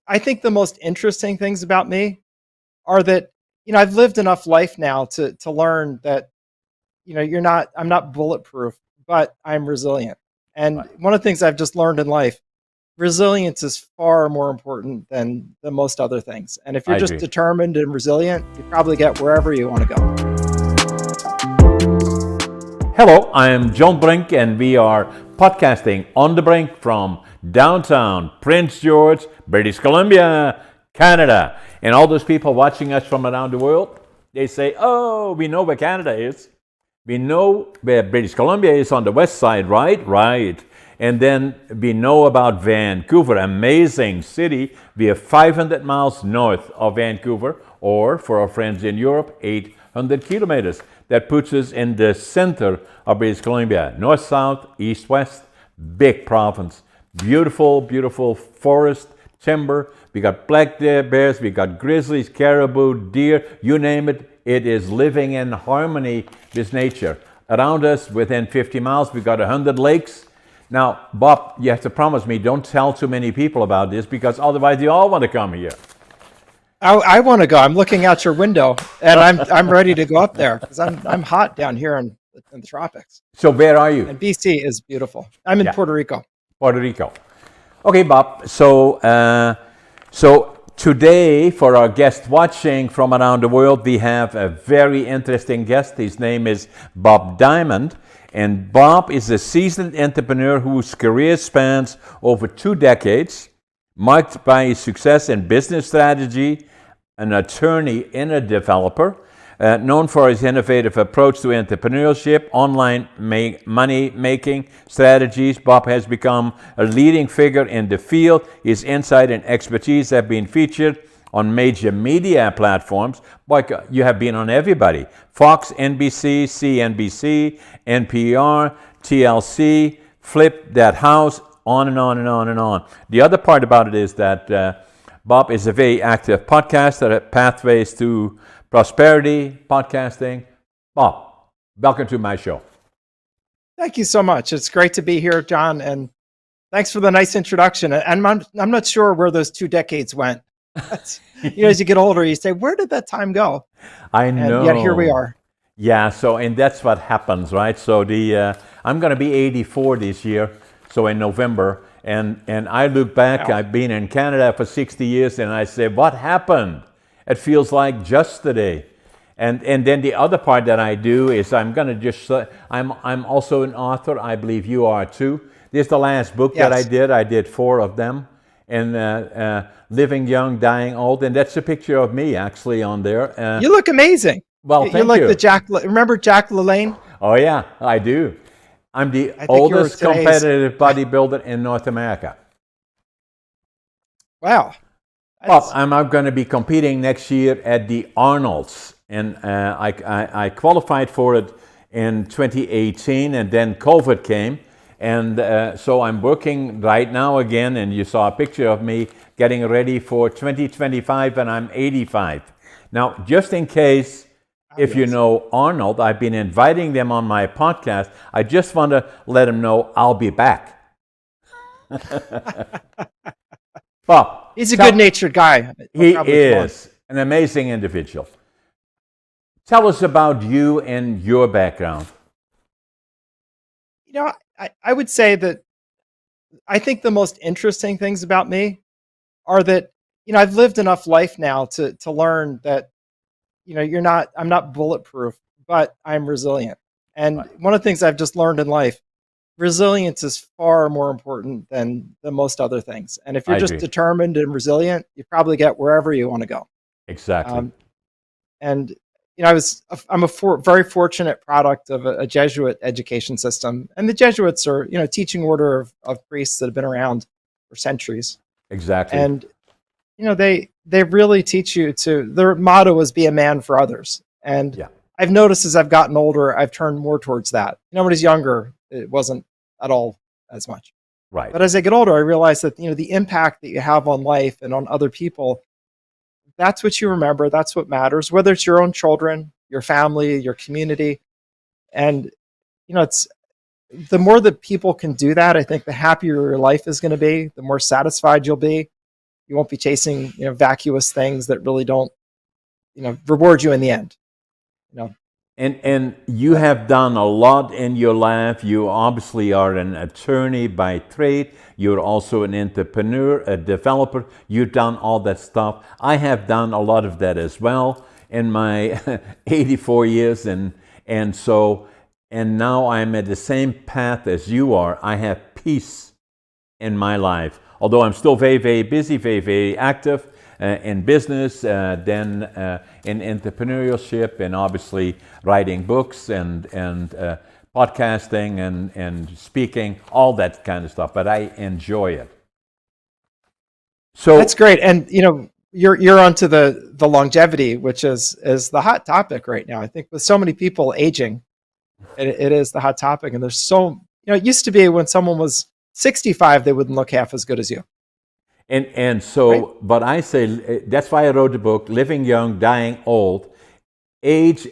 I think the most interesting things about me are that, I've lived enough life now to learn that, I'm not bulletproof, but I'm resilient. And Right. one of the things I've just learned in life, resilience is far more important than most other things. And if you're I just agree. determined and resilient, you probably get wherever you want to go. Hello, I am John Brink, and we are podcasting on the Brink from downtown Prince George, British Columbia, Canada. And all those people watching us from around the world, they say, oh, we know where Canada is. We know where British Columbia is on the west side, right? Right. And then we know about Vancouver, amazing city. We are 500 miles north of Vancouver, or for our friends in Europe, 800 kilometers. That puts us in the center of British Columbia. North, south, east, west, big province. Beautiful, beautiful forest, timber. We got black bears, we got grizzlies, caribou, deer, you name it. It is living in harmony with nature. Around us, within 50 miles, we got 100 lakes. Now, Bob, you have to promise me, don't tell too many people about this, because otherwise they all want to come here. I want to go. I'm looking out your window, and I'm ready to go up there because I'm hot down here in the tropics. So where are you? And BC is beautiful. I'm in Puerto Rico. Puerto Rico. Okay, Bob. So today, for our guests watching from around the world, we have a very interesting guest. His name is Bob Diamond. And Bob is a seasoned entrepreneur whose career spans over 2 decades, marked by his success in business strategy, an attorney and a developer. Known for his innovative approach to entrepreneurship, online money-making strategies, Bob has become a leading figure in the field. His insight and expertise have been featured on major media platforms. Like you have been on everybody: Fox, NBC, CNBC, NPR, TLC, Flip That House, on and on and on and on. The other part about it is that Bob is a very active podcaster at Pathways to Prosperity Podcasting. Bob, welcome to my show. Thank you so much. It's great to be here, John, and thanks for the nice introduction. And I'm not sure where those 2 decades went. As you get older, you say, where did that time go? I know. And yet here we are. Yeah, and that's what happens, right? So I'm going to be 84 this year, so in November, and I look back, wow. I've been in Canada for 60 years, and I say, what happened? It feels like just today. And then the other part that I do is I'm also an author. I believe you are too. This is the last book that I did. I did 4 of them. And Living Young, Dying Old. And that's a picture of me actually on there. You look amazing. Well, thank you. You're like remember Jack LaLanne? Oh yeah, I do. I'm the oldest competitive bodybuilder in North America. Wow. Well, I'm going to be competing next year at the Arnold's, and I qualified for it in 2018, and then COVID came, and so I'm working right now again, and you saw a picture of me getting ready for 2025, and I'm 85. Now, just in case, if you know Arnold, I've been inviting them on my podcast. I just want to let them know I'll be back. Well, he's a good-natured guy. He is an amazing individual. Tell us about you and your background. I would say that I think the most interesting things about me are that, I've lived enough life now to learn that, I'm not bulletproof, but I'm resilient. And one of the things I've just learned in life, resilience is far more important than most other things. And if you're just determined and resilient, you probably get wherever you want to go. Exactly. And I'm a very fortunate product of a Jesuit education system, and the Jesuits are teaching order of priests that have been around for centuries. Exactly. And they really teach you their motto is be a man for others. And I've noticed as I've gotten older, I've turned more towards that. When I was younger, it wasn't at all as much. Right. But as I get older, I realize that the impact that you have on life and on other people, that's what you remember. That's what matters, whether it's your own children, your family, your community. And, it's the more that people can do that, I think the happier your life is going to be, the more satisfied you'll be. You won't be chasing, vacuous things that really don't, reward you in the end. You know, And you have done a lot in your life. You obviously are an attorney by trade. You're also an entrepreneur, a developer. You've done all that stuff. I have done a lot of that as well in my 84 years, and now I'm at the same path as you are. I have peace in my life, although I'm still very, very busy, very, very active in business, then in entrepreneurship, and obviously writing books and podcasting and speaking, all that kind of stuff. But I enjoy it. So that's great. And you're onto the longevity, which is the hot topic right now. I think with so many people aging, it is the hot topic. And there's it used to be when someone was 65, they wouldn't look half as good as you. And so, right? But I say, that's why I wrote the book, Living Young, Dying Old. Age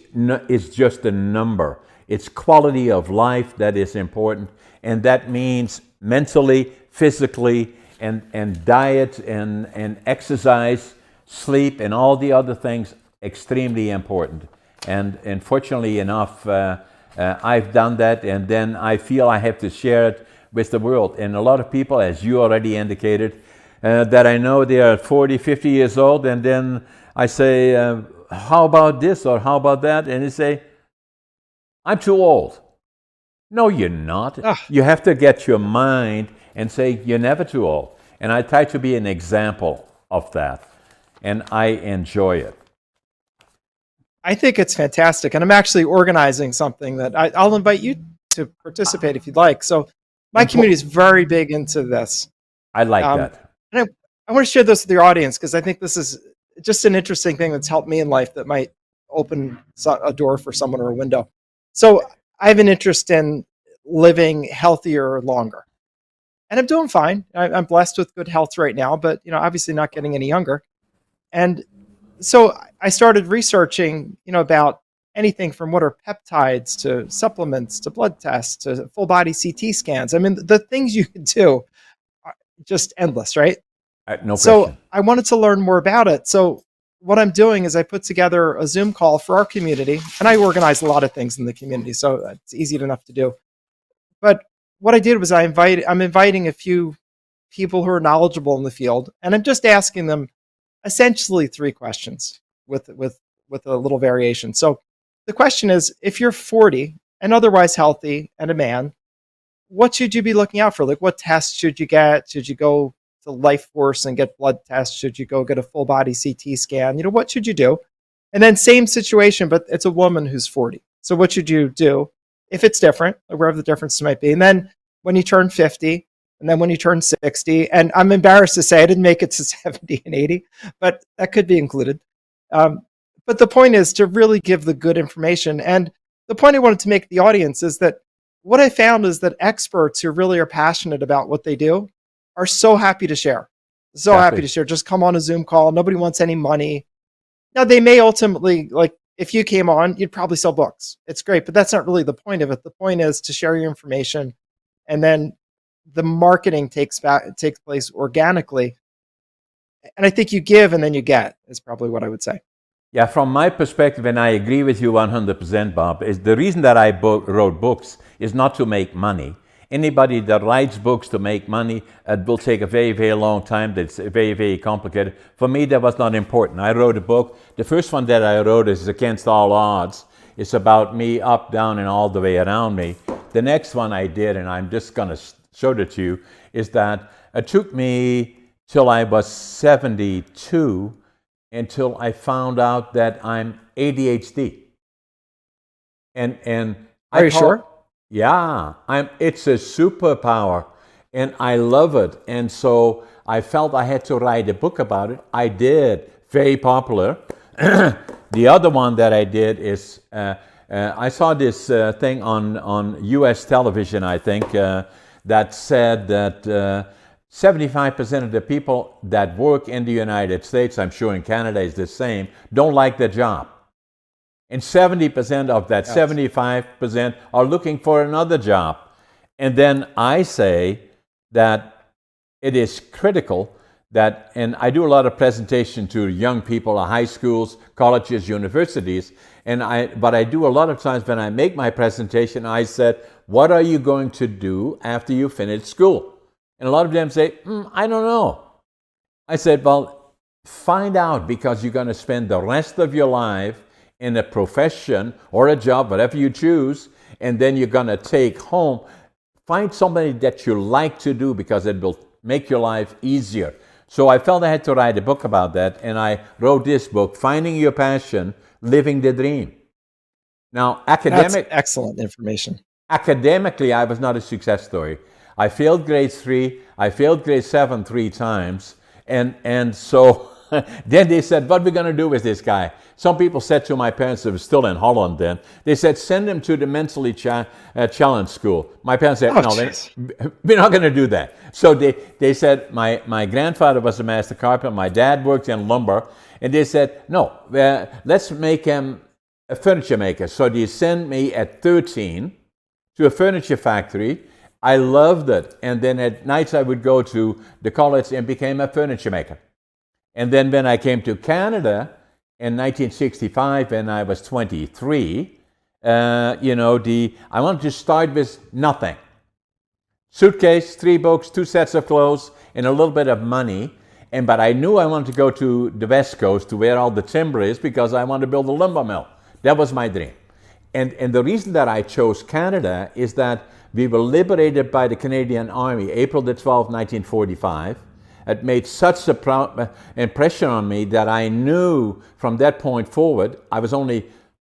is just a number. It's quality of life that is important. And that means mentally, physically, and diet and exercise, sleep, and all the other things, extremely important. And fortunately enough, I've done that, and then I feel I have to share it with the world. And a lot of people, as you already indicated, that I know they are 40, 50 years old, and then I say, how about this or how about that? And they say, I'm too old. No, you're not. Ugh. You have to get your mind and say, you're never too old. And I try to be an example of that, and I enjoy it. I think it's fantastic. And I'm actually organizing something that I'll invite you to participate if you'd like. So my community is very big into this. I like that. And I want to share this with your audience because I think this is just an interesting thing that's helped me in life that might open a door for someone or a window. So I have an interest in living healthier longer. And I'm doing fine. I'm blessed with good health right now, but obviously not getting any younger. And so I started researching, about anything from what are peptides to supplements to blood tests to full body CT scans. I mean, the things you can do are just endless, right? No so question. I wanted to learn more about it. So what I'm doing is I put together a Zoom call for our community, and I organize a lot of things in the community, so it's easy enough to do. But what I did was I'm inviting a few people who are knowledgeable in the field, and I'm just asking them essentially 3 questions with a little variation. So the question is, if you're 40 and otherwise healthy and a man, what should you be looking out for? Like, what tests should you get? Should you go to Life Force and get blood tests? Should you go get a full body CT scan? What should you do? And then same situation, but it's a woman who's 40. So what should you do if it's different, or wherever the difference might be? And then when you turn 50, and then when you turn 60, and I'm embarrassed to say I didn't make it to 70 and 80, but that could be included. But the point is to really give the good information. And the point I wanted to make the audience is that what I found is that experts who really are passionate about what they do are so happy to share. So happy to share. Just come on a Zoom call. Nobody wants any money. Now, they may ultimately, like, if you came on, you'd probably sell books. It's great, but that's not really the point of it. The point is to share your information, and then the marketing takes place organically. And I think you give and then you get is probably what I would say. Yeah, from my perspective, and I agree with you 100%, Bob, is the reason that I wrote books is not to make money. Anybody that writes books to make money, it will take a very, very long time. That's very, very complicated. For me, that was not important. I wrote a book. The first one that I wrote is Against All Odds. It's about me, up, down, and all the way around me. The next one I did, and I'm just going to show it to you, is that it took me till I was 72 until I found out that I'm ADHD. And Are you sure? Yeah, it's a superpower, and I love it. And so I felt I had to write a book about it. I did. Very popular. The other one that I did is I saw this thing on U.S. television, I think, that said that 75% of the people that work in the United States, I'm sure in Canada is the same, don't like their job. And 70% of that, 75% are looking for another job. And then I say that it is critical that, and I do a lot of presentation to young people, high schools, colleges, universities, but I do a lot of times when I make my presentation, I said, what are you going to do after you finish school? And a lot of them say, I don't know. I said, well, find out, because you're going to spend the rest of your life in a profession or a job, whatever you choose, and then you're going to take home. Find somebody that you like to do, because it will make your life easier. So I felt I had to write a book about that, and I wrote this book, Finding Your Passion, Living the Dream. Now, That's excellent information. academically, I was not a success story. I failed grade 3, I failed grade 7 3 times, and so then they said, what are we going to do with this guy? Some people said to my parents, they were still in Holland then, they said, send him to the mentally challenged school. My parents said, no, we're not going to do that. So they said, my grandfather was a master carpenter, my dad worked in lumber, and they said, no, let's make him a furniture maker. So they sent me at 13 to a furniture factory. I loved it. And then at nights I would go to the college and became a furniture maker. And then when I came to Canada in 1965, when I was 23, I wanted to start with nothing. Suitcase, 3 books, 2 sets of clothes, and a little bit of money. But I knew I wanted to go to the West Coast to where all the timber is, because I wanted to build a lumber mill. That was my dream. And the reason that I chose Canada is that we were liberated by the Canadian Army, April the 12th, 1945. It made such a proud impression on me that I knew from that point forward, I was only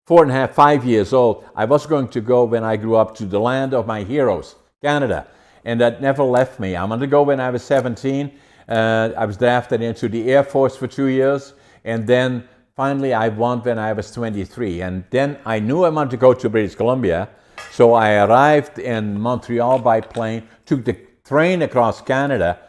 4.5, 5 years old, I was going to go, when I grew up, to the land of my heroes, Canada. And that never left me. I wanted to go when I was 17. I was drafted into the Air Force for 2 years. And then finally I won when I was 23. And then I knew I wanted to go to British Columbia. So I arrived in Montreal by plane, took the train across Canada,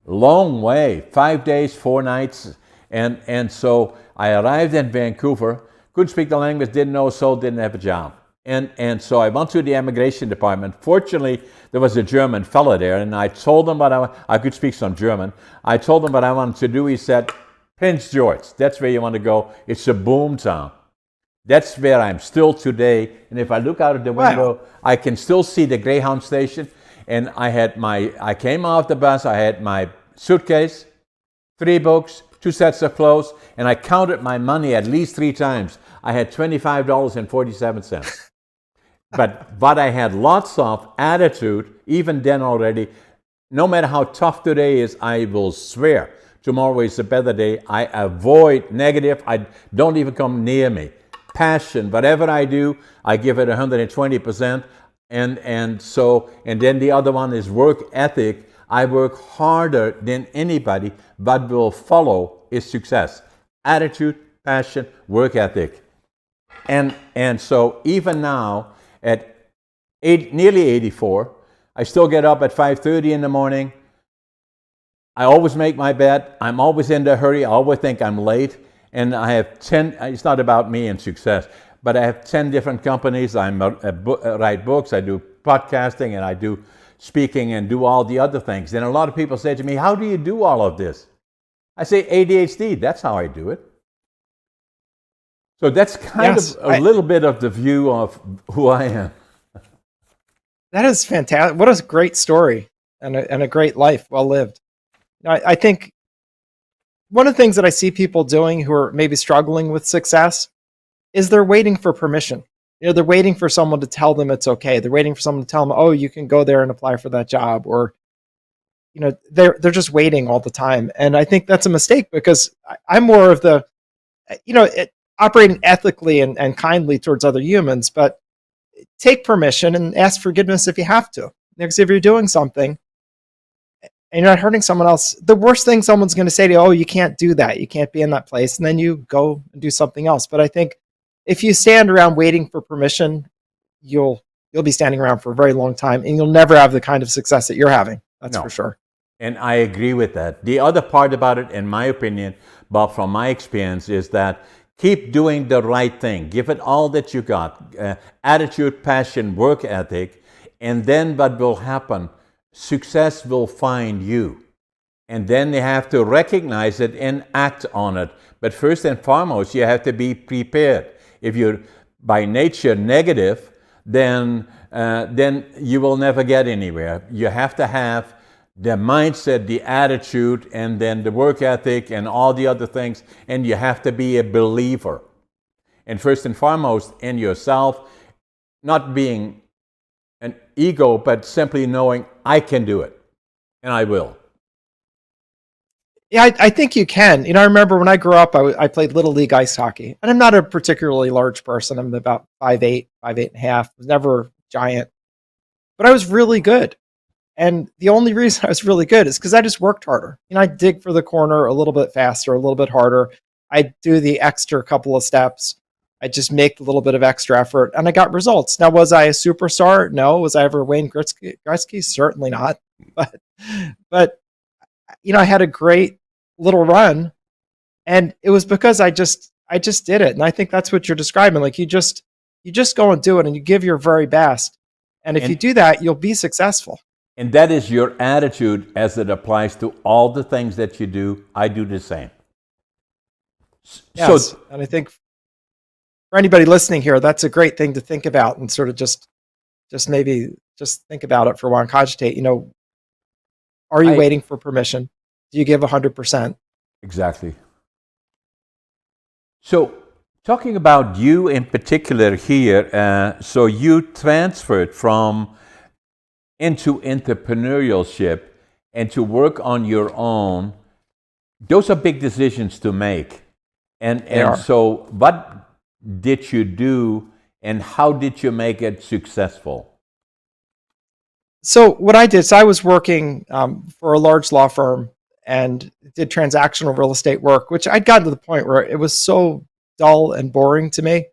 long way, 5 days, 4 nights. And so I arrived in Vancouver, couldn't speak the language, didn't know a soul, didn't have a job. And so I went to the immigration department. Fortunately, there was a German fellow there, and I told him what I could speak some German. I told him what I wanted to do. He said, Prince George, that's where you want to go. It's a boom town. That's where I'm still today. And if I look out of the window, I can still see the Greyhound station. And I came off the bus, I had my suitcase, 3 books, 2 sets of clothes, and I counted my money at least 3 times. I had $25.47. But what I had lots of attitude, even then already, no matter how tough today is, I will swear tomorrow is a better day. I avoid negative. I don't even come near me. Passion, whatever I do, I give it 120%. And then the other one is work ethic. I work harder than anybody, but will follow is success. Attitude, passion, work ethic. And so even now, at nearly 84, I still get up at 5:30 in the morning. I always make my bed. I'm always in a hurry. I always think I'm late. And I have 10, it's not about me and success, but I have 10 different companies. I write books, I do podcasting, and I do speaking and do all the other things. And a lot of people say to me, how do you do all of this? I say ADHD, that's how I do it. So that's kind of a little bit of the view of who I am. That is fantastic. What a great story and a great life well lived. I think one of the things that I see people doing who are maybe struggling with success is they're waiting for permission. They're waiting for someone to tell them it's okay. They're waiting for someone to tell them, oh, you can go there and apply for that job. Or, they're just waiting all the time. And I think that's a mistake, because I'm more of the, operating ethically and kindly towards other humans, but take permission and ask forgiveness if you have to. Because if you're doing something and you're not hurting someone else, the worst thing someone's going to say to you, oh, you can't do that. You can't be in that place. And then you go and do something else. But I think if you stand around waiting for permission, you'll be standing around for a very long time, and you'll never have the kind of success that you're having. That's for sure. And I agree with that. The other part about it, in my opinion, Bob, from my experience, is that keep doing the right thing. Give it all that you got. Attitude, passion, work ethic. And then what will happen? Success will find you. and then you have to recognize it and act on it. But first and foremost, you have to be prepared. If you're by nature negative, then you will never get anywhere. You have to have the mindset, the attitude, and then the work ethic and all the other things, and you have to be a believer. And first and foremost, in yourself, not being an ego, but simply knowing I can do it, and I will. Yeah, I think you can. I remember when I grew up, I played Little League ice hockey, and I'm not a particularly large person. I'm about 5'8", 5'8.5". I was never giant, but I was really good. And the only reason I was really good is because I just worked harder. I dig for the corner a little bit faster, a little bit harder. I do the extra couple of steps. I just make a little bit of extra effort, and I got results. Now, was I a superstar? No. Was I ever Wayne Gretzky? Certainly not. But I had a great little run, and it was because I just did it. And I think that's what you're describing. Like you just go and do it, and you give your very best. And if you do that, you'll be successful. And that is your attitude as it applies to all the things that you do. I do the same. Yes, and I think for anybody listening here, that's a great thing to think about, and sort of just maybe think about it for a while and cogitate. Are you waiting for permission? Do you give 100%? Exactly. So, talking about you in particular here, so you transferred into entrepreneurship and to work on your own. Those are big decisions to make. And so what did you do and how did you make it successful? So what I did, I was working for a large law firm and did transactional real estate work, which I'd gotten to the point where it was so dull and boring to me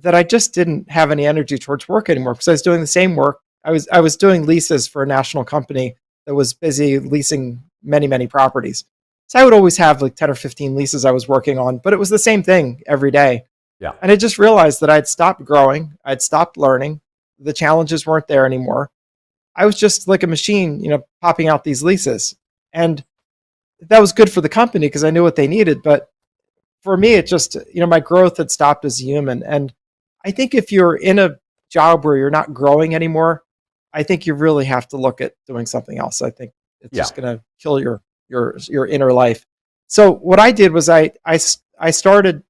that I just didn't have any energy towards work anymore because I was doing the same work. I was doing leases for a national company that was busy leasing many, many properties. So I would always have like 10 or 15 leases I was working on, but it was the same thing every day. Yeah. And I just realized that I'd stopped growing. I'd stopped learning. The challenges weren't there anymore. I was just like a machine, popping out these leases. And that was good for the company because I knew what they needed. But for me, it just, my growth had stopped as a human. And I think if you're in a job where you're not growing anymore, I think you really have to look at doing something else. I think it's just going to kill your inner life. So what I did was I started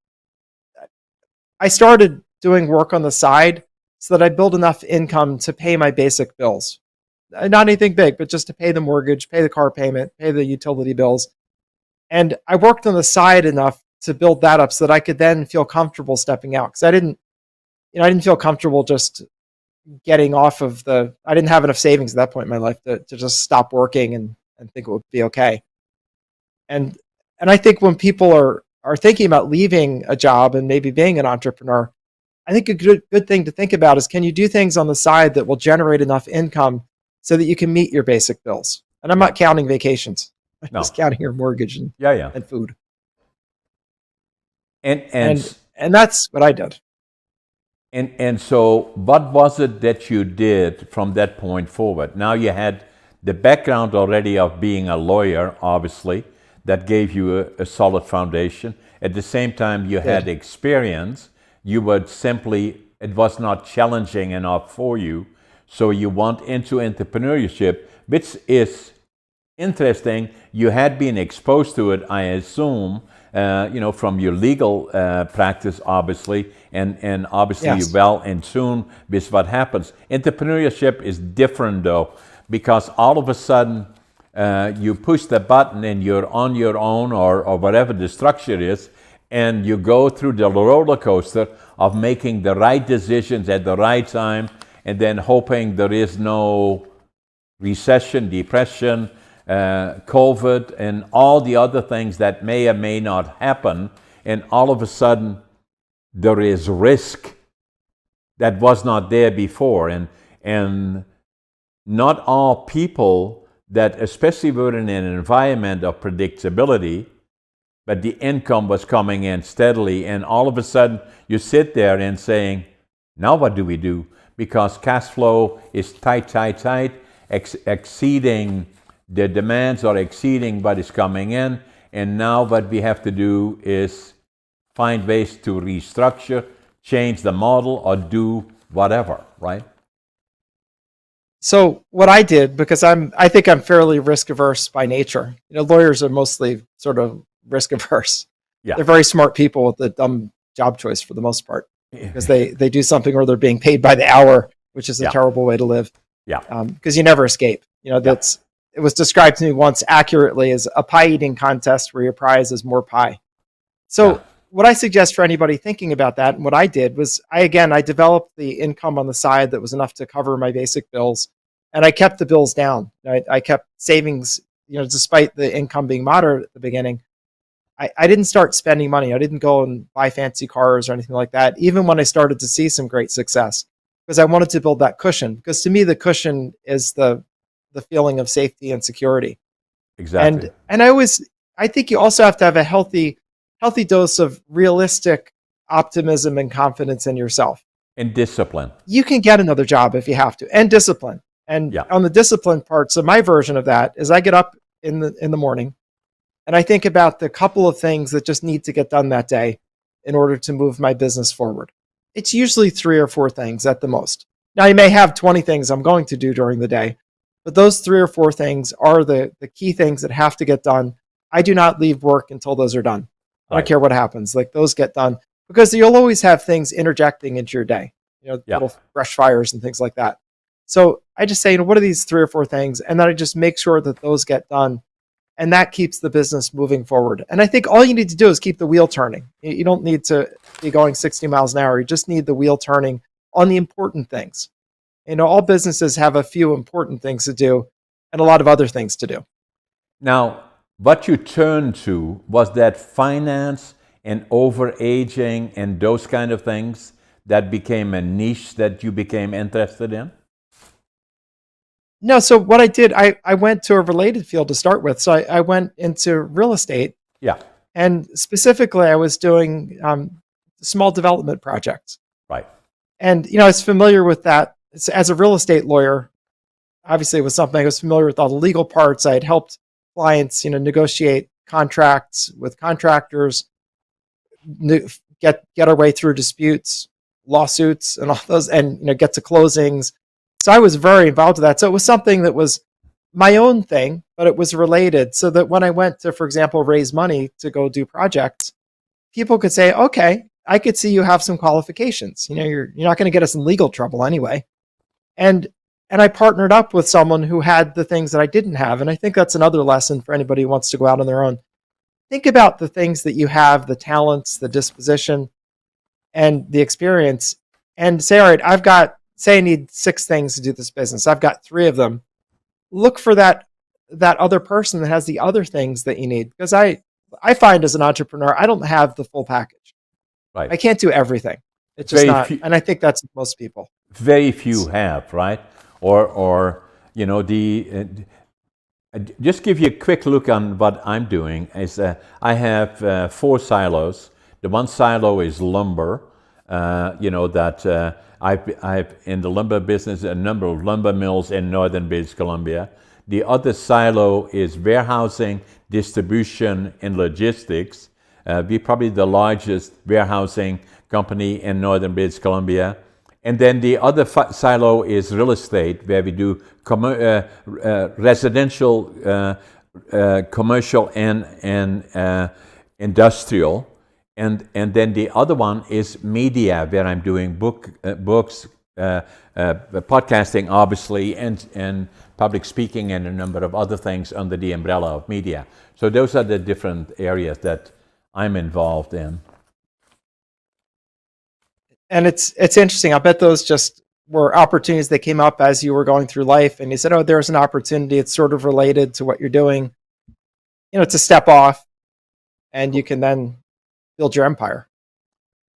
doing work on the side so that I build enough income to pay my basic bills. Not anything big, but just to pay the mortgage, pay the car payment, pay the utility bills. And I worked on the side enough to build that up so that I could then feel comfortable stepping out. Because I didn't feel comfortable just getting off of I didn't have enough savings at that point in my life to just stop working and think it would be okay. And I think when people are thinking about leaving a job and maybe being an entrepreneur, I think a good thing to think about is, can you do things on the side that will generate enough income so that you can meet your basic bills? And I'm not counting vacations. I'm just counting your mortgage and food. And that's what I did. And so what was it that you did from that point forward? Now you had the background already of being a lawyer, obviously, that gave you a solid foundation. At the same time, you had experience. You would simply, it was not challenging enough for you. So you went into entrepreneurship, which is interesting. You had been exposed to it, I assume, from your legal practice, obviously, and obviously you're well in tune with what happens. Entrepreneurship is different, though, because all of a sudden you push the button and you're on your own or whatever the structure is, and you go through the roller coaster of making the right decisions at the right time and then hoping there is no recession, depression, COVID, and all the other things that may or may not happen. And all of a sudden, there is risk that was not there before. And not all people that, especially were in an environment of predictability, but the income was coming in steadily, and all of a sudden you sit there and saying, now what do we do? Because cash flow is tight, exceeding The demands are exceeding what is coming in, and now what we have to do is find ways to restructure, change the model, or do whatever, right? So what I did, because I think I'm fairly risk averse by nature. Lawyers are mostly sort of risk averse. Yeah. They're very smart people with a dumb job choice for the most part, because they do something where they're being paid by the hour, which is a Yeah. terrible way to live. Yeah. Because you never escape. It was described to me once accurately as a pie eating contest where your prize is more pie. So what I suggest for anybody thinking about that, and what I did was I developed the income on the side that was enough to cover my basic bills, and I kept the bills down. I kept savings, despite the income being moderate at the beginning. I didn't start spending money. I didn't go and buy fancy cars or anything like that, even when I started to see some great success, because I wanted to build that cushion. Because to me, the cushion is the feeling of safety and security. Exactly. And I think you also have to have a healthy dose of realistic optimism and confidence in yourself. And discipline. You can get another job if you have to, and discipline. And on the discipline part, so my version of that is I get up in the morning and I think about the couple of things that just need to get done that day in order to move my business forward. It's usually 3 or 4 things at the most. Now, you may have 20 things I'm going to do during the day, but those 3 or 4 things are the key things that have to get done. I do not leave work until those are done. I don't care what happens. Like, those get done, because you'll always have things interjecting into your day, little brush fires and things like that. So I just say, what are these 3 or 4 things? And then I just make sure that those get done. And that keeps the business moving forward. And I think all you need to do is keep the wheel turning. You don't need to be going 60 miles an hour. You just need the wheel turning on the important things. All businesses have a few important things to do and a lot of other things to do. Now, what you turned to, was that finance and overaging and those kind of things that became a niche that you became interested in? No, so what I did, I went to a related field to start with. So I went into real estate. Yeah. And specifically, I was doing small development projects. Right. And, I was familiar with that. As a real estate lawyer, obviously it was something I was familiar with, all the legal parts. I had helped clients, negotiate contracts with contractors, get our way through disputes, lawsuits, and all those, and get to closings. So I was very involved with that. So it was something that was my own thing, but it was related, so that when I went to, for example, raise money to go do projects, people could say, okay, I could see you have some qualifications. You're not going to get us in legal trouble anyway. And I partnered up with someone who had the things that I didn't have. And I think that's another lesson for anybody who wants to go out on their own. Think about the things that you have, the talents, the disposition, and the experience, and say, all right, say I need 6 things to do this business. I've got 3 of them. Look for that other person that has the other things that you need. Because I find, as an entrepreneur, I don't have the full package. Right. I can't do everything. It's just not, and I think that's most people. Very few have, right? Or just give you a quick look on what I'm doing. Is I have 4 silos. The one silo is lumber. I've in the lumber business, a number of lumber mills in northern British Columbia. The other silo is warehousing, distribution, and logistics. We're probably the largest warehousing company in northern British Columbia. And then the other silo is real estate, where we do residential, commercial, and industrial. And then the other one is media, where I'm doing books, podcasting, obviously, and public speaking, and a number of other things under the umbrella of media. So those are the different areas that I'm involved in. And it's interesting. I bet those just were opportunities that came up as you were going through life, and you said, oh, there's an opportunity. It's sort of related to what you're doing. To step off, and you can then build your empire.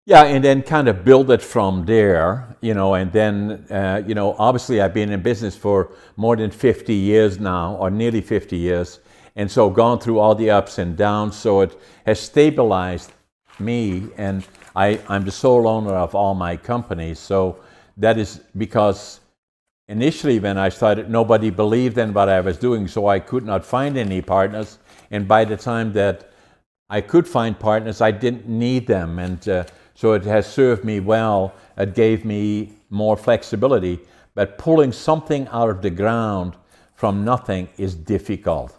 Yeah, and then kind of build it from there, and then, obviously I've been in business for more than 50 years now, or nearly 50 years, and so gone through all the ups and downs, so it has stabilized me, and I'm the sole owner of all my companies, so that is because initially when I started, nobody believed in what I was doing, so I could not find any partners. And by the time that I could find partners, I didn't need them. And so it has served me well. It gave me more flexibility. But pulling something out of the ground from nothing is difficult.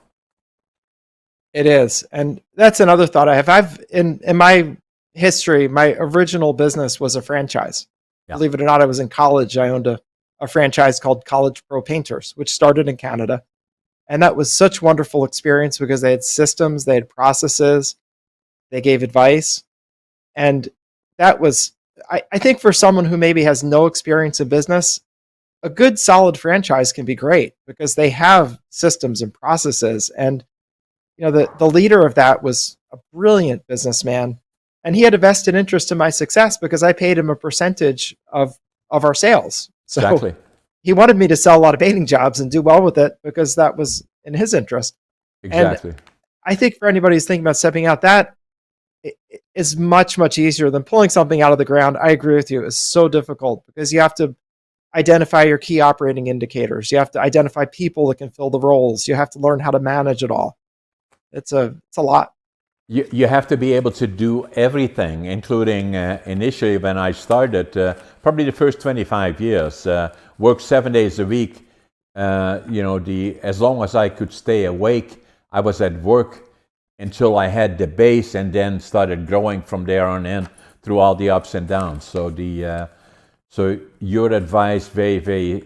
It is. And that's another thought I have. In my history, my original business was a franchise. Yeah. Believe it or not, I was in college. I owned a franchise called College Pro Painters, which started in Canada. And that was such a wonderful experience because they had systems, they had processes, they gave advice. And that was, I think for someone who maybe has no experience in business, a good solid franchise can be great because they have systems and processes. And the leader of that was a brilliant businessman, and he had a vested interest in my success because I paid him a percentage of our sales. So Exactly. he wanted me to sell a lot of painting jobs and do well with it because that was in his interest. Exactly. And I think for anybody who's thinking about stepping out, that is much, much easier than pulling something out of the ground. I agree with you. It's so difficult because you have to identify your key operating indicators. You have to identify people that can fill the roles. You have to learn how to manage it all. It's a lot. You have to be able to do everything, including initially when I started, probably the first 25 years, worked 7 days a week. As long as I could stay awake, I was at work until I had the base, and then started growing from there on in through all the ups and downs. So so your advice, very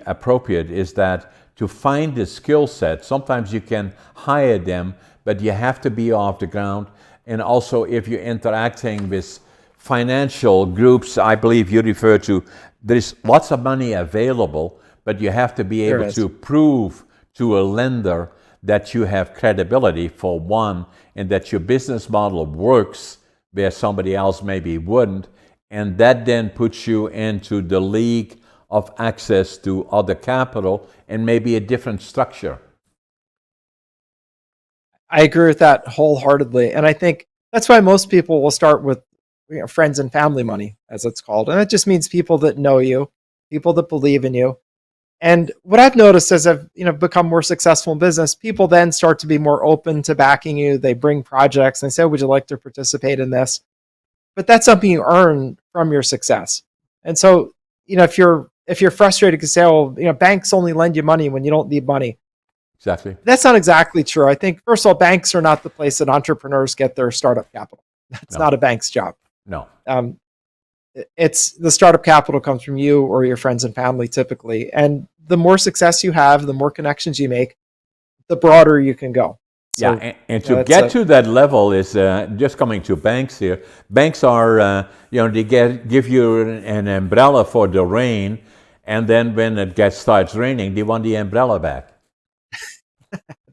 appropriate, is that to find the skill set, sometimes you can hire them, but you have to be off the ground. And also, if you're interacting with financial groups, I believe you refer to, there's lots of money available, but you have to be able to prove to a lender that you have credibility, for one, and that your business model works where somebody else maybe wouldn't. And that then puts you into the league of access to other capital and maybe a different structure. I agree with that wholeheartedly. And I think that's why most people will start with friends and family money, as it's called. And it just means people that know you, people that believe in you. And what I've noticed as I've become more successful in business, people then start to be more open to backing you. They bring projects and they say, would you like to participate in this? But that's something you earn from your success. And so, if you're frustrated, you can say, oh, banks only lend you money when you don't need money. Exactly. That's not exactly true. I think, first of all, banks are not the place that entrepreneurs get their startup capital. That's not a bank's job. No. It's the startup capital comes from you or your friends and family typically. And the more success you have, the more connections you make, the broader you can go. So, yeah, and to get to that level is just coming to banks here. Banks are, they give you an umbrella for the rain, and then when it starts raining, they want the umbrella back.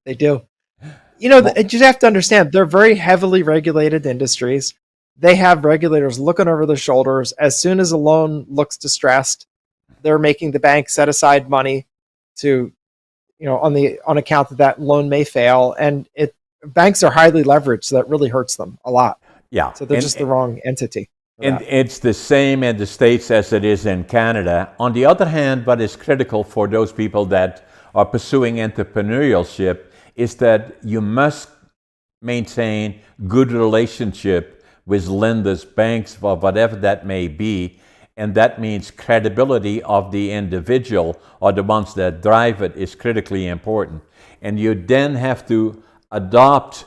They do. You just have to understand, they're very heavily regulated industries. They have regulators looking over their shoulders. As soon as a loan looks distressed, they're making the bank set aside money to, on account that loan may fail. And banks are highly leveraged, so that really hurts them a lot. Yeah. So they're just the wrong entity. And it's the same in the States as it is in Canada. On the other hand, what is critical for those people that are pursuing entrepreneurship is that you must maintain good relationship with lenders, banks, or whatever that may be. And that means credibility of the individual or the ones that drive it is critically important. And you then have to adapt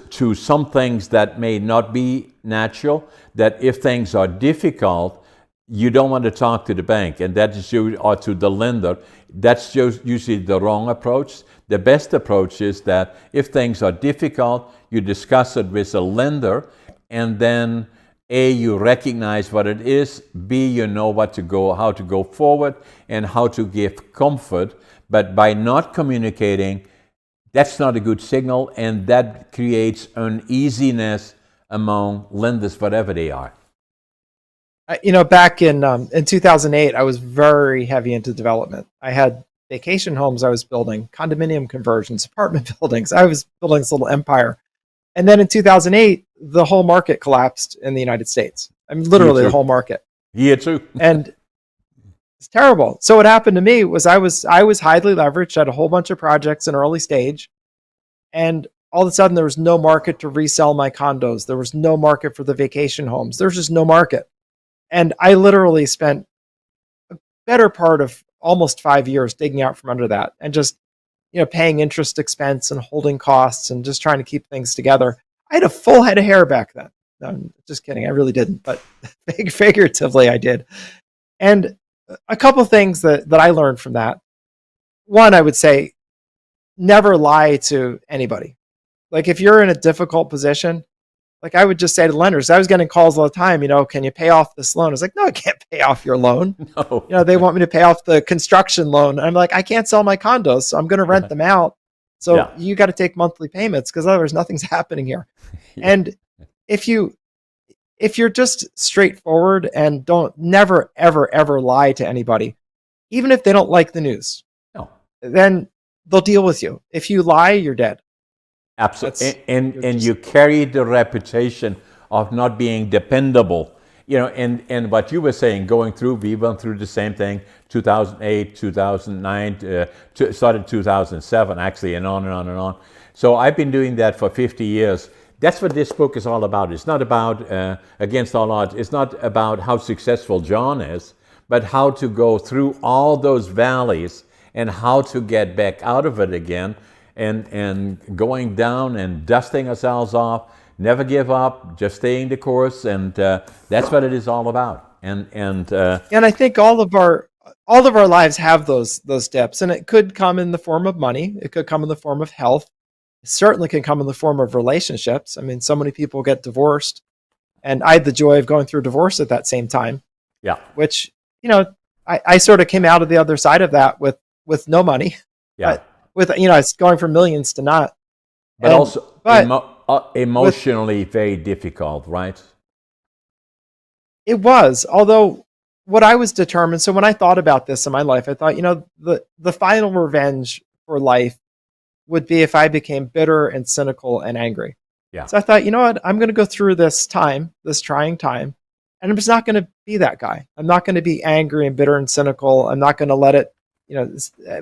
to some things that may not be natural, that if things are difficult, you don't want to talk to the bank, and that is or to the lender. That's just usually the wrong approach. The best approach is that if things are difficult, you discuss it with a lender, and then A, you recognize what it is, B, you know how to go forward, and how to give comfort. But by not communicating, that's not a good signal, and that creates uneasiness among lenders, whatever they are. Back in 2008, I was very heavy into development. I had vacation homes I was building, condominium conversions, apartment buildings. I was building this little empire. And then in 2008, the whole market collapsed in the United States. I mean, literally the whole market. Here too. And it's terrible. So what happened to me was I was highly leveraged at a whole bunch of projects in early stage, and all of a sudden there was no market to resell my condos. There was no market for the vacation homes. There's just no market. And I literally spent better part of almost 5 years digging out from under that and just, paying interest expense and holding costs and just trying to keep things together. I had a full head of hair back then. No, I'm just kidding. I really didn't, but figuratively I did. And a couple of things that I learned from that. One, I would say never lie to anybody. Like if you're in a difficult position, like I would just say to lenders, I was getting calls all the time, can you pay off this loan? I was like, no, I can't pay off your loan. No. They want me to pay off the construction loan. And I'm like, I can't sell my condos, so I'm going to rent them out. So you got to take monthly payments because otherwise nothing's happening here. And if you're just straightforward and don't never, ever, ever lie to anybody, even if they don't like the news, then they'll deal with you. If you lie, you're dead. Absolutely. And you carry the reputation of not being dependable. And what you were saying, we went through the same thing, 2008, 2009, started 2007 actually, and on and on and on. So I've been doing that for 50 years. That's what this book is all about. It's not about, against all odds, it's not about how successful John is, but how to go through all those valleys and how to get back out of it again. And going down and dusting ourselves off, never give up, just staying the course, and that's what it is all about. And I think all of our lives have those steps, and it could come in the form of money, it could come in the form of health, it certainly can come in the form of relationships. I mean, so many people get divorced, and I had the joy of going through divorce at that same time. Yeah, which I sort of came out of the other side of that with no money. Yeah. It's going from millions to not. But also emotionally very difficult, right? It was, although what I was determined. So when I thought about this in my life, I thought, the final revenge for life would be if I became bitter and cynical and angry. Yeah. So I thought, what, I'm going to go through this trying time, and I'm just not going to be that guy. I'm not going to be angry and bitter and cynical. I'm not going to let it,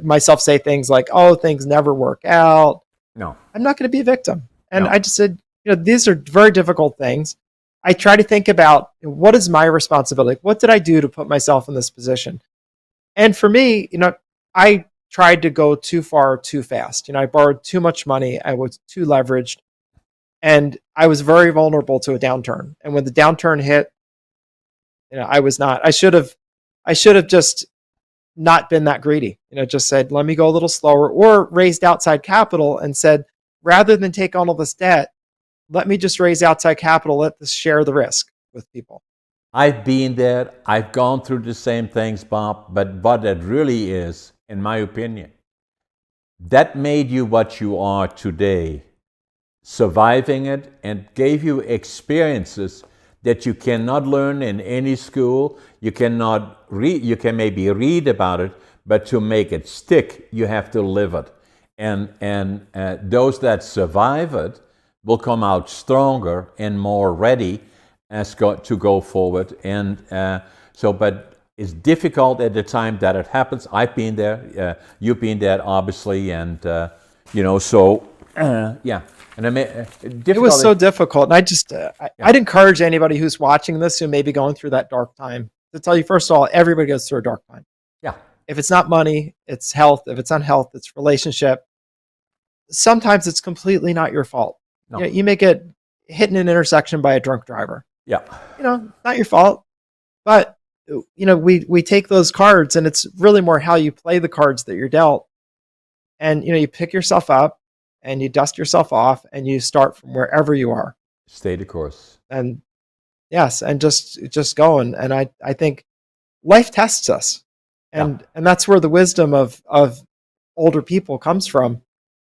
myself say things like, oh, things never work out. No. I'm not going to be a victim. And I just said, these are very difficult things. I try to think about what is my responsibility? What did I do to put myself in this position? And for me, I tried to go too far too fast. I borrowed too much money. I was too leveraged, and I was very vulnerable to a downturn. And when the downturn hit, I was not. I should have just not been that greedy, just said, let me go a little slower, or raised outside capital and said, rather than take on all this debt, let me just raise outside capital, let us share the risk with people. I've been there. I've gone through the same things, Bob, but what it really is, in my opinion, that made you what you are today, surviving it, and gave you experiences that you cannot learn in any school. You cannot read. You can maybe read about it, but to make it stick, you have to live it. And those that survive it will come out stronger and more ready to go forward. And but it's difficult at the time that it happens. I've been there. You've been there, obviously, and yeah. And it was so difficult. And I just, I'd encourage anybody who's watching this who may be going through that dark time to tell you, first of all, everybody goes through a dark time. Yeah. If it's not money, it's health. If it's unhealth, it's relationship. Sometimes it's completely not your fault. No. You may get hit in an intersection by a drunk driver. Yeah. Not your fault. But, we take those cards, and it's really more how you play the cards that you're dealt. And, you pick yourself up, and you dust yourself off, and you start from wherever you are. Stay the course. And yes, and just going. And I think life tests us. And that's where the wisdom of older people comes from.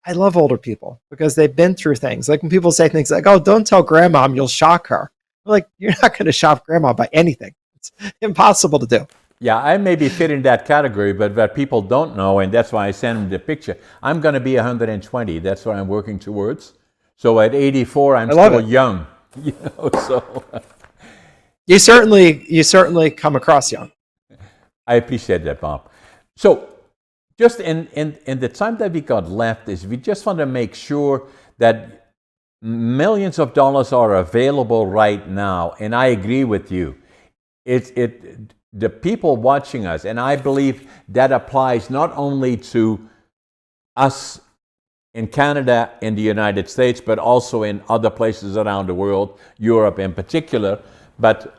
I love older people because they've been through things. Like when people say things like, oh, don't tell grandma, you'll shock her. I'm like, you're not going to shock grandma by anything. It's impossible to do. Yeah, I maybe fit in that category, but what people don't know, and that's why I send them the picture, I'm going to be 120. That's what I'm working towards. So at 84, I'm still young. You certainly come across young. I appreciate that, Bob. So, just in the time that we got left, is we just want to make sure that millions of dollars are available right now, and I agree with you. The people watching us, and I believe that applies not only to us in Canada, in the United States, but also in other places around the world, Europe in particular. But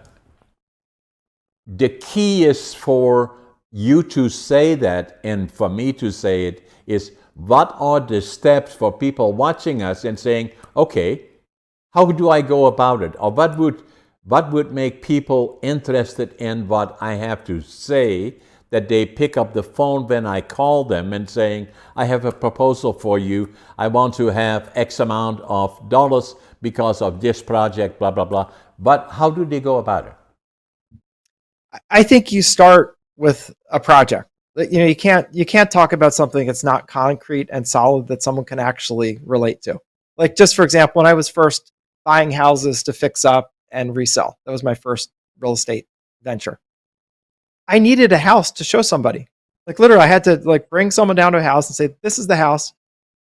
the key is for you to say that, and for me to say it, is what are the steps for people watching us and saying, okay, how do I go about it? Or what would make people interested in what I have to say, that they pick up the phone when I call them and saying, I have a proposal for you. I want to have X amount of dollars because of this project, blah, blah, blah. But how do they go about it? I think you start with a project. You can't talk about something that's not concrete and solid that someone can actually relate to. Like, just for example, when I was first buying houses to fix up and resell, that was my first real estate venture. I needed a house to show somebody. Like, literally, I had to bring someone down to a house and say, this is the house.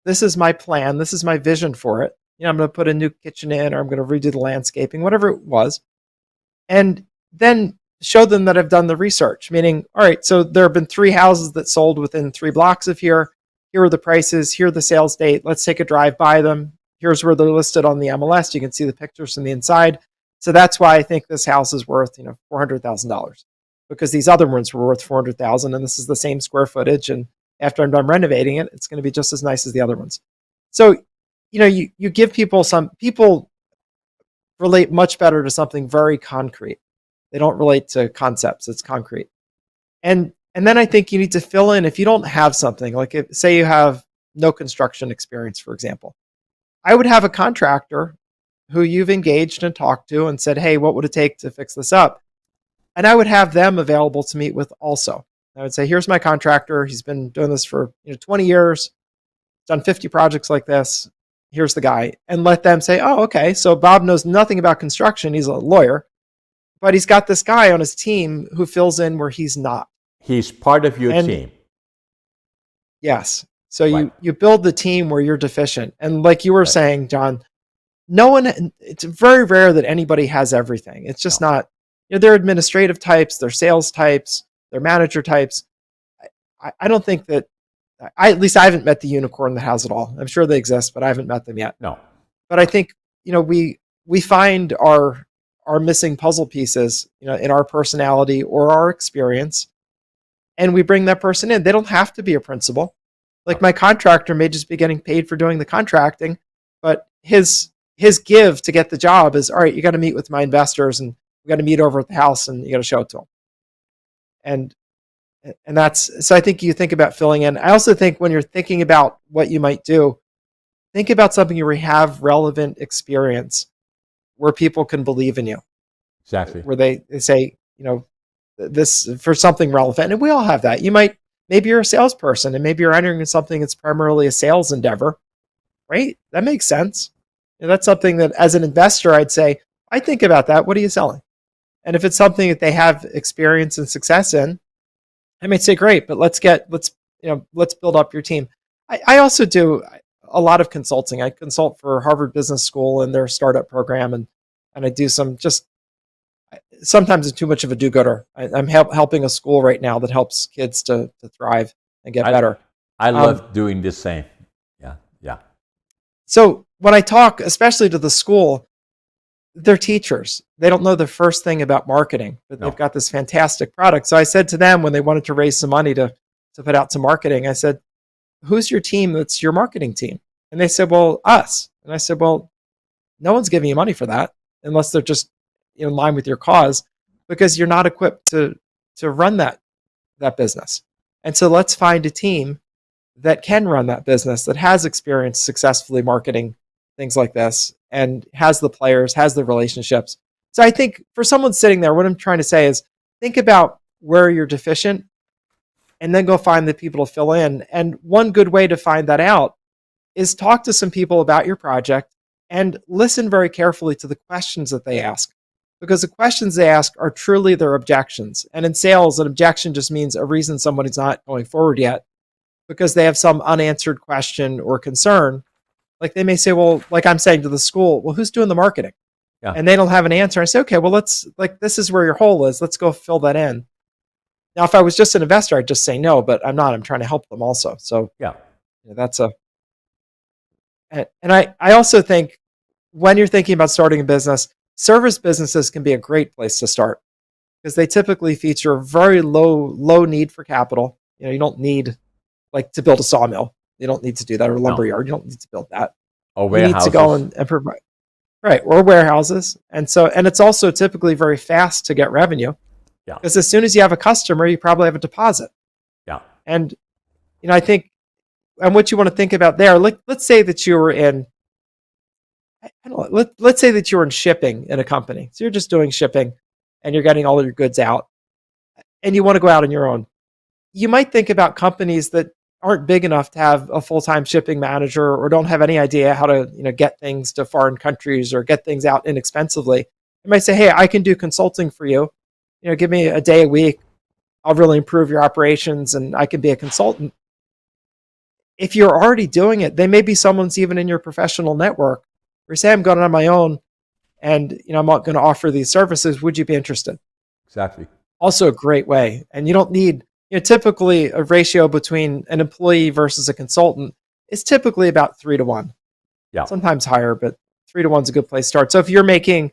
This is my plan. This is my vision for it. I'm going to put a new kitchen in, or I'm going to redo the landscaping, whatever it was. And then show them that I've done the research, meaning, all right, so there have been 3 houses that sold within 3 blocks of here. Here are the prices. Here are the sales date. Let's take a drive by them. Here's where they're listed on the MLS. You can see the pictures from the inside. So that's why I think this house is worth, $400,000, because these other ones were worth $400,000, and this is the same square footage. And after I'm done renovating it, it's going to be just as nice as the other ones. So, you give people relate much better to something very concrete. They don't relate to concepts. It's concrete. And then I think you need to fill in, if you don't have something, like say you have no construction experience, for example. I would have a contractor who you've engaged and talked to and said, hey, what would it take to fix this up? And I would have them available to meet with also. I would say, here's my contractor. He's been doing this for 20 years, done 50 projects like this. Here's the guy. And let them say, oh, okay, so Bob knows nothing about construction. He's a lawyer, but he's got this guy on his team who fills in where he's not. He's part of your team. Yes. So right. you build the team where you're deficient. And like you were saying, John, it's very rare that anybody has everything. It's just not, they're administrative types, they're sales types, they're manager types. I don't think that, at least I haven't met the unicorn that has it all. I'm sure they exist, but I haven't met them yet. No. But I think, we find our missing puzzle pieces, in our personality or our experience, and we bring that person in. They don't have to be a principal. Like, my contractor may just be getting paid for doing the contracting, but his give to get the job is, all right, you got to meet with my investors, and we got to meet over at the house, and you got to show it to them. And that's, so I think you think about filling in. I also think when you're thinking about what you might do, think about something where you have relevant experience, where people can believe in you. Exactly. Where they say, this for something relevant. And we all have that. Maybe you're a salesperson, and maybe you're entering something that's primarily a sales endeavor, right? That makes sense. That's something that, as an investor, I'd say, I think about that. What are you selling? And if it's something that they have experience and success in, I might say, great, but let's build up your team. I also do a lot of consulting. I consult for Harvard Business School and their startup program, and I do sometimes it's too much of a do-gooder. I'm helping a school right now that helps kids to thrive and get better. I love doing the same. Yeah. So when I talk, especially to the school, they're teachers. They don't know the first thing about marketing, but they've got this fantastic product. So I said to them, when they wanted to raise some money to put out to marketing, I said, who's your team that's your marketing team? And they said, well, us. And I said, well, no one's giving you money for that unless they're just in line with your cause, because you're not equipped to run that business. And so let's find a team that can run that business, that has experience successfully marketing things like this, and has the players, has the relationships. So I think for someone sitting there, what I'm trying to say is, think about where you're deficient and then go find the people to fill in. And one good way to find that out is talk to some people about your project and listen very carefully to the questions that they ask. because the questions they ask are truly their objections. And in sales, an objection just means a reason somebody's not going forward yet because they have some unanswered question or concern. Like they may say, well, like I'm saying to the school, well, who's doing the marketing? Yeah. And they don't have an answer. I say, okay, well, this is where your hole is. Let's go fill that in. Now, if I was just an investor, I'd just say no, but I'm not. I'm trying to help them also. So Yeah. that's and I also think when you're thinking about starting a business, service businesses can be a great place to start because they typically feature very low need for capital. You don't need like to build a sawmill. You don't need to do that, or a lumber yard. You don't need to build that. Or You need to go warehouses. and provide, right, or warehouses. And it's also typically very fast to get revenue Yeah. because as soon as you have a customer, you probably have a deposit. Yeah. And I think, and what you want to think about there, let's say that you were in, I don't know, let's say that you were in shipping in a company. So you're just doing shipping and you're getting all of your goods out and you want to go out on your own. You might think about companies that aren't big enough to have a full-time shipping manager or don't have any idea how to get things to foreign countries or get things out inexpensively. You might say, hey, I can do consulting for you. Give me a day a week. I'll really improve your operations and I can be a consultant. If you're already doing it, they may be someone's even in your professional network. Or say, I'm going on my own and I'm not going to offer these services. Would you be interested? Exactly. Also a great way. And you don't need, typically a ratio between an employee versus a consultant is typically about 3-to-1. Yeah. Sometimes higher, but 3-to-1 is a good place to start. So if you're making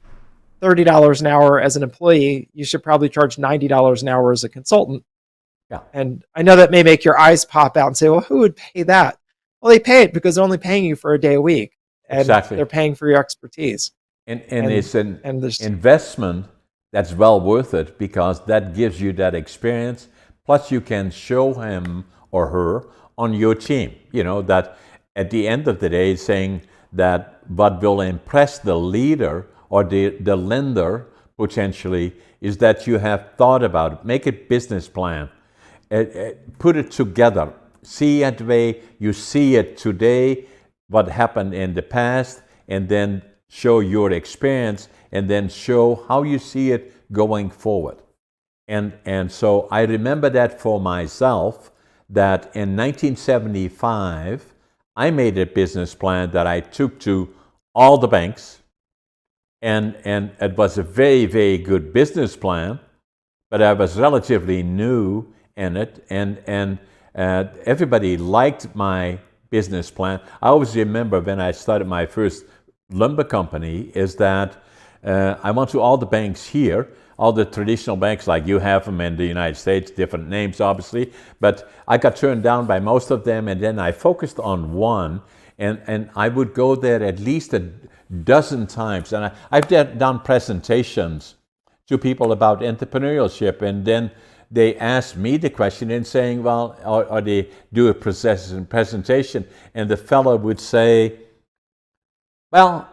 $30 an hour as an employee, you should probably charge $90 an hour as a consultant. Yeah. And I know that may make your eyes pop out and say, well, who would pay that? Well, they pay it because they're only paying you for a day a week. And Exactly. they're paying for your expertise. And it's an and investment that's well worth it because that gives you that experience. Plus, you can show him or her on your team, that at the end of the day, saying that what will impress the leader or the lender potentially is that you have thought about it, make a business plan, put it together, see it the way you see it today, what happened in the past, and then show your experience and then show how you see it going forward. And so I remember that for myself, that in 1975, I made a business plan that I took to all the banks, and it was a very, very good business plan, but I was relatively new in it, and everybody liked my business plan. I always remember when I started my first lumber company is that I went to all the banks here, all the traditional banks like you have them in the United States, different names obviously, but I got turned down by most of them, and then I focused on one, and I would go there at least a dozen times, and I've done presentations to people about entrepreneurship, and then they ask me the question and saying, well, or they do a presentation, and the fellow would say, well,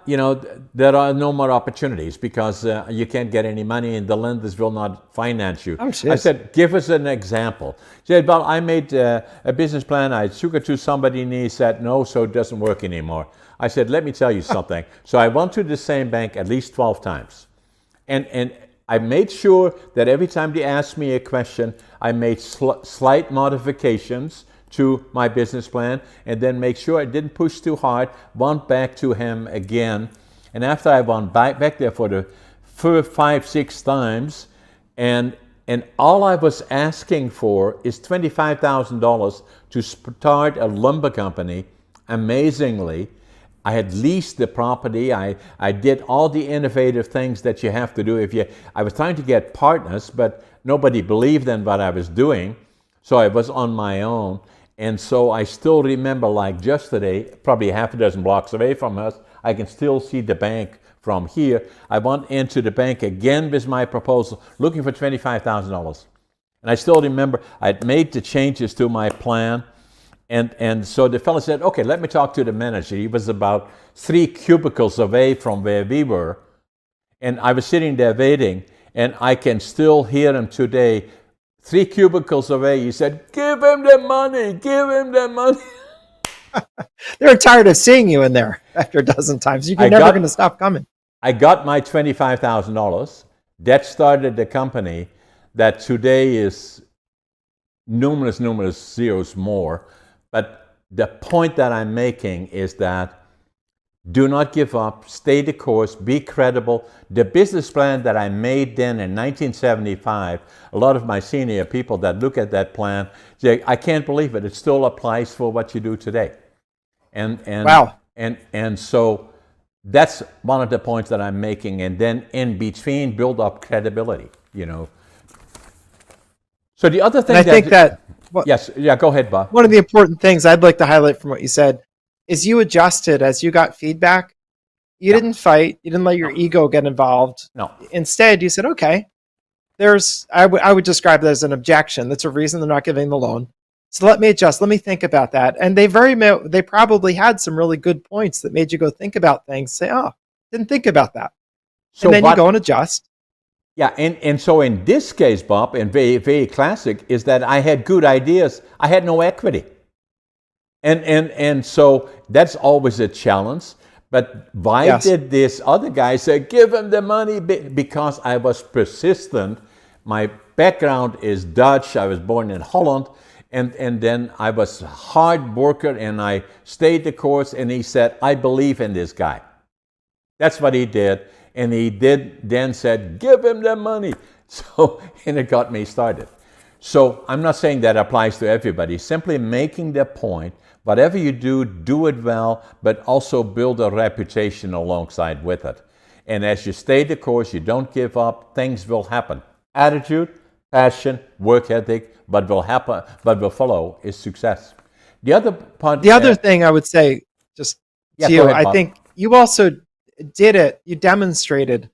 there are no more opportunities because you can't get any money and the lenders will not finance you. Oh, shit. I said, give us an example. He said, well, I made a business plan. I took it to somebody and he said, no, so it doesn't work anymore. I said, let me tell you something. So I went to the same bank at least 12 times. And I made sure that every time they asked me a question, I made slight modifications to my business plan, and then make sure I didn't push too hard, went back to him again. And after I went back there for the 5-6 times, and all I was asking for is $25,000 to start a lumber company. Amazingly, I had leased the property. I did all the innovative things that you have to do. I was trying to get partners, but nobody believed in what I was doing, so I was on my own. And so I still remember, like yesterday, probably half a dozen blocks away from us, I can still see the bank from here. I went into the bank again with my proposal, looking for $25,000. And I still remember I'd made the changes to my plan. And so the fellow said, okay, let me talk to the manager. He was about 3 cubicles away from where we were. And I was sitting there waiting, and I can still hear him today. 3 cubicles away, he said, give him the money, give him the money. They're tired of seeing you in there after a dozen times. You're never going to stop coming. I got my $25,000. That started the company that today is numerous zeros more. But the point that I'm making is that do not give up, stay the course, be credible. The business plan that I made then in 1975, a lot of my senior people that look at that plan say, I can't believe it, it still applies for what you do today. Wow. And so that's one of the points that I'm making. And then in between, build up credibility, So the other thing And I think that yes, yeah, go ahead, Bob. one of the important things I'd like to highlight from what you said is you adjusted as you got feedback. You didn't fight. You didn't let your ego get involved. No. Instead, you said, okay, I would describe it as an objection. That's a reason they're not giving the loan. So let me adjust. Let me think about that. And they probably had some really good points that made you go think about things. Say, oh, didn't think about that. So and then you go and adjust. Yeah, and so in this case, Bob, and very classic, is that I had good ideas. I had no equity. And so that's always a challenge. But why did this other guy say, give him the money? Because I was persistent. My background is Dutch. I was born in Holland. And then I was a hard worker, and I stayed the course. And he said, I believe in this guy. That's what he did. And he then said, give him the money. So, and it got me started. So I'm not saying that applies to everybody. Simply making the point, whatever you do, do it well, but also build a reputation alongside with it. And as you stay the course, you don't give up, things will happen. Attitude, passion, work ethic, what will happen, what will follow is success. The other thing I would say, just to you, I think you also did it, you demonstrated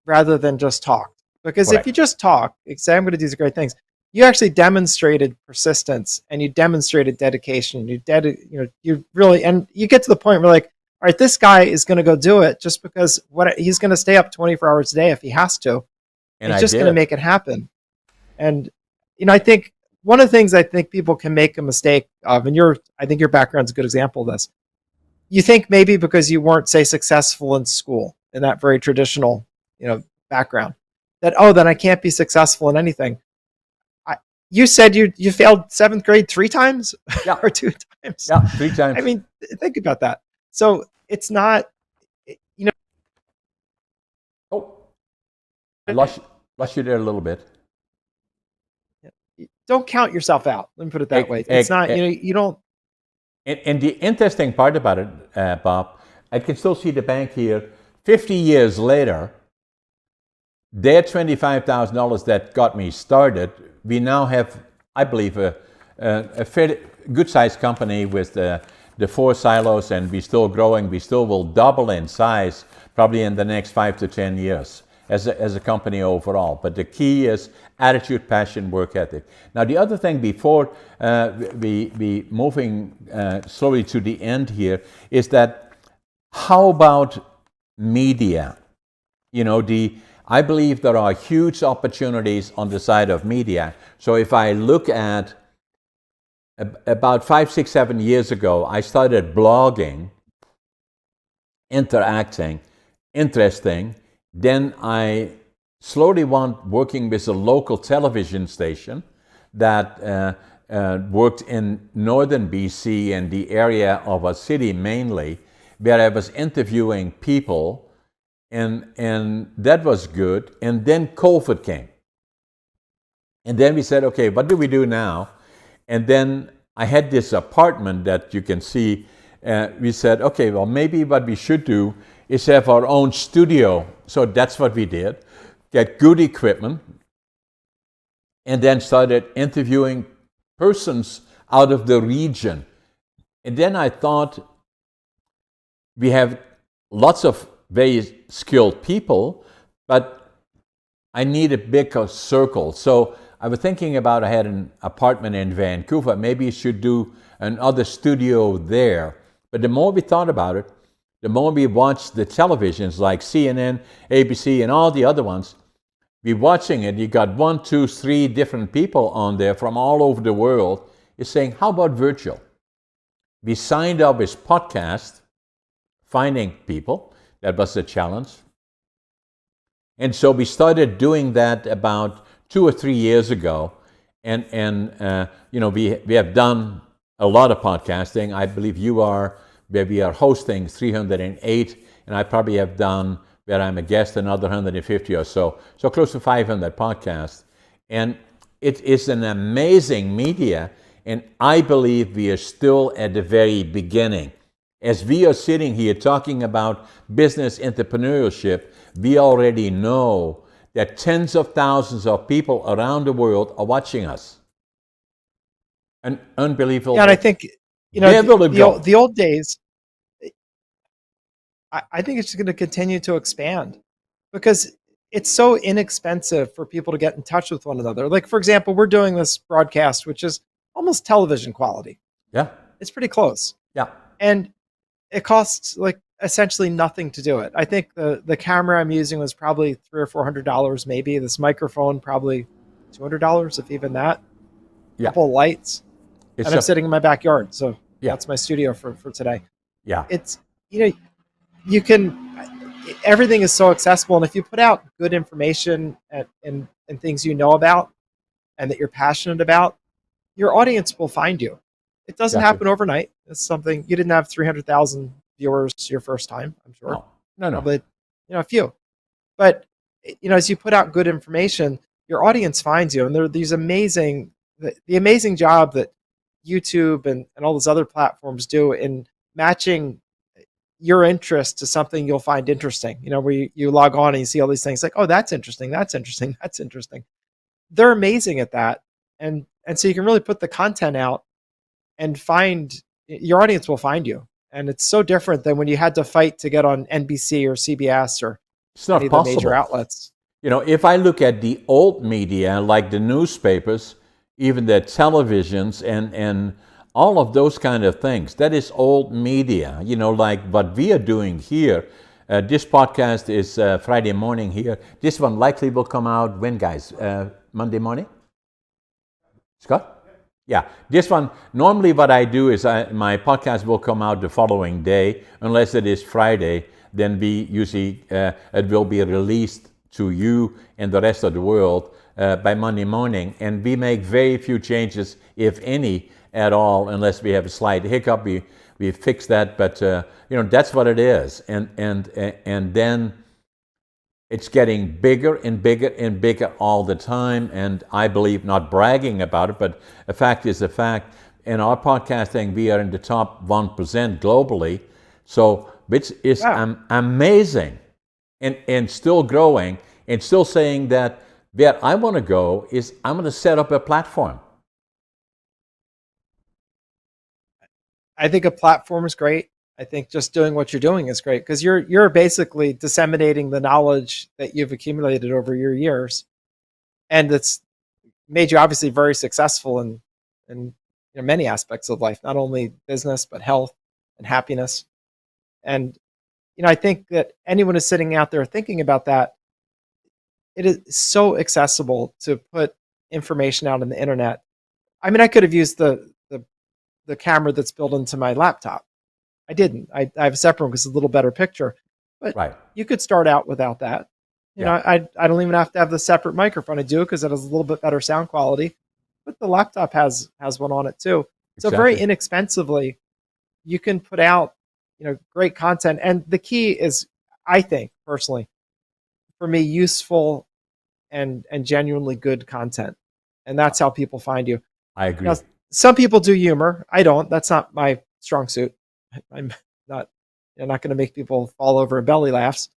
rather than just talked. Because if you just talk, say, I'm going to do these great things, you actually demonstrated persistence and you demonstrated dedication. You really, and you get to the point where like, all right, this guy is going to go do it just because he's going to stay up 24 hours a day if he has to. And he's just going to make it happen. And, I think one of the things I think people can make a mistake of, and I think your background's a good example of this. You think maybe because you weren't, say, successful in school in that very traditional, background, that, then I can't be successful in anything. You said you failed 7th grade 3 times or 2 times. Yeah, 3 times. I mean, think about that. So it's not, Oh, I lost you there a little bit. Don't count yourself out. Let me put it that way. It's not, you don't. And the interesting part about it, Bob, I can still see the bank here. 50 years later, their $25,000 that got me started, we now have, I believe, a fairly good-sized company with the 4 silos, and we're still growing. We still will double in size probably in the next 5 to 10 years as a company overall. But the key is attitude, passion, work ethic. Now, the other thing before we moving slowly to the end here is that how about media? I believe there are huge opportunities on the side of media. So if I look at about 5, 6, 7 years ago, I started blogging, interacting, interesting. Then I slowly working with a local television station that worked in northern BC and the area of a city mainly, where I was interviewing people. And that was good. And then COVID came. And then we said, okay, what do we do now? And then I had this apartment that you can see. We said, okay, well, maybe what we should do is have our own studio. So that's what we did. Get good equipment. And then started interviewing persons out of the region. And then I thought, we have lots of very skilled people, but I need a bigger circle. So I was thinking about, I had an apartment in Vancouver, maybe I should do another studio there. But the more we thought about it, the more we watched the televisions like CNN, ABC, and all the other ones, we're watching it, you got 1, 2, 3 different people on there from all over the world. You're saying, how about virtual? We signed up with podcast, finding people. That was a challenge. And so we started doing that about 2 or 3 years ago, and we have done a lot of podcasting. I believe you are where we are hosting 308, and I probably have done where I'm a guest another 150 or so, so close to 500 podcasts, and it is an amazing media, and I believe we are still at the very beginning. As we are sitting here talking about business entrepreneurship, we already know that tens of thousands of people around the world are watching us. An unbelievable. Yeah, and I think the old days. I think it's just going to continue to expand because it's so inexpensive for people to get in touch with one another. Like, for example, we're doing this broadcast, which is almost television quality. Yeah. It's pretty close. Yeah. And it costs like essentially nothing to do it. I think the camera I'm using was probably $300 or $400, maybe. This microphone, probably $200, if even that. A couple of lights. And I'm sitting in my backyard. So that's my studio for today. Yeah. It's, you can, everything is so accessible. And if you put out good information and things you know about and that you're passionate about, your audience will find you. It doesn't happen overnight. It's something you didn't have 300,000 viewers your first time, I'm sure. No. Probably, a few. But, as you put out good information, your audience finds you. And there are these amazing, the amazing job that YouTube and all those other platforms do in matching your interest to something you'll find interesting, where you log on and you see all these things like, oh, that's interesting. That's interesting. That's interesting. They're amazing at that. And so you can really put the content out and your audience will find you. And it's so different than when you had to fight to get on NBC or CBS or any of the major outlets. If I look at the old media, like the newspapers, even the televisions and all of those kind of things, that is old media, like what we are doing here. This podcast is Friday morning here. This one likely will come out when, guys? Monday morning? Scott? Yeah, this one, normally what I do is my podcast will come out the following day, unless it is Friday, then we usually, it will be released to you and the rest of the world by Monday morning. And we make very few changes, if any, at all, unless we have a slight hiccup. We fix that, but that's what it is. And then it's getting bigger and bigger and bigger all the time. And I believe, not bragging about it, but a fact is a fact. In our podcasting, we are in the top 1% globally. So which is amazing and still growing and still saying that where I want to go is I'm going to set up a platform. I think a platform is great. I think just doing what you're doing is great because you're basically disseminating the knowledge that you've accumulated over your years, and it's made you obviously very successful in many aspects of life, not only business but health and happiness. And I think that anyone who's sitting out there thinking about that, it is so accessible to put information out on the internet. I mean, I could have used the camera that's built into my laptop. I didn't. I have a separate one because it's a little better picture. But you could start out without that. I don't even have to have the separate microphone. I do because it has a little bit better sound quality. But the laptop has one on it too. So very inexpensively, you can put out great content. And the key is, I think personally, for me, useful and genuinely good content. And that's how people find you. I agree. Now, some people do humor. I don't. That's not my strong suit. I'm not going to make people fall over in belly laughs.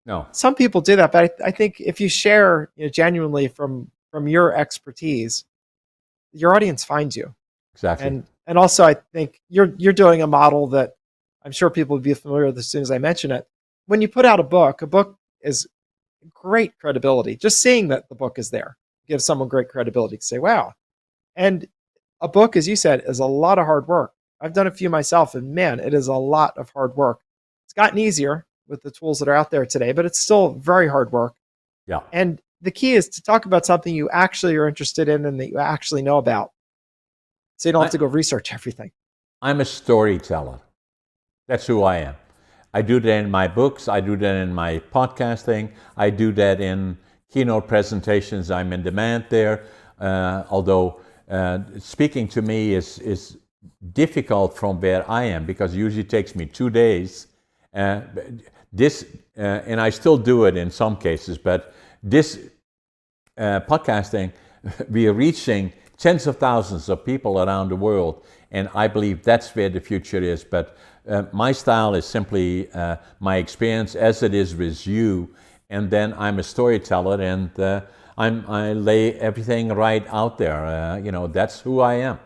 No. Some people do that, but I think if you share genuinely from your expertise, your audience finds you. Exactly. And also, I think you're doing a model that I'm sure people would be familiar with as soon as I mention it. When you put out a book is great credibility. Just seeing that the book is there gives someone great credibility to say, wow. And a book, as you said, is a lot of hard work. I've done a few myself, and man, it is a lot of hard work. It's gotten easier with the tools that are out there today, but it's still very hard work. Yeah. And the key is to talk about something you actually are interested in and that you actually know about. So you don't have to go research everything. I'm a storyteller. That's who I am. I do that in my books. I do that in my podcasting. I do that in keynote presentations. I'm in demand there. Although speaking to me is difficult from where I am, because it usually takes me 2 days. And I still do it in some cases, but this podcasting, we are reaching tens of thousands of people around the world, and I believe that's where the future is. But my style is simply my experience as it is with you, and then I'm a storyteller, and I lay everything right out there. That's who I am.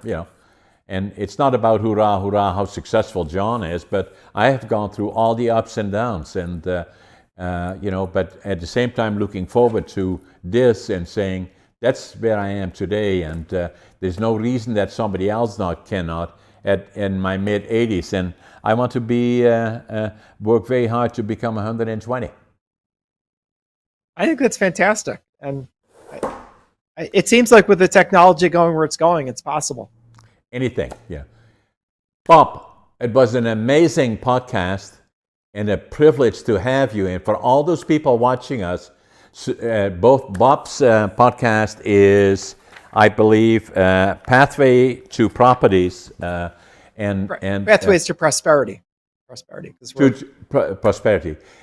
And it's not about hurrah, hurrah, how successful John is, but I have gone through all the ups and downs, and but at the same time looking forward to this and saying, that's where I am today, and there's no reason that somebody else cannot in my mid-80s. And I want to work very hard to become 120. I think that's fantastic. And it seems like with the technology going where it's going, it's possible. Anything, yeah. Bob, it was an amazing podcast and a privilege to have you. And for all those people watching us, both Bob's podcast is, I believe, Pathway to Properties and Pathways to Prosperity. Prosperity.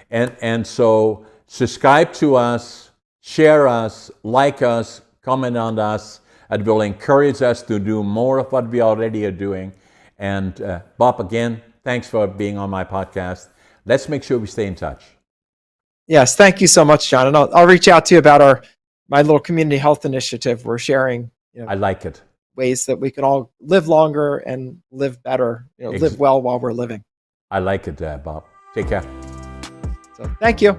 And so subscribe to us, share us, like us, comment on us. It will encourage us to do more of what we already are doing. And Bob, again, thanks for being on my podcast. Let's make sure we stay in touch. Yes, thank you so much, John. And I'll reach out to you about my little community health initiative. We're sharing, I like it. Ways that we can all live longer and live better, live well while we're living. I like it, Bob. Take care. So thank you.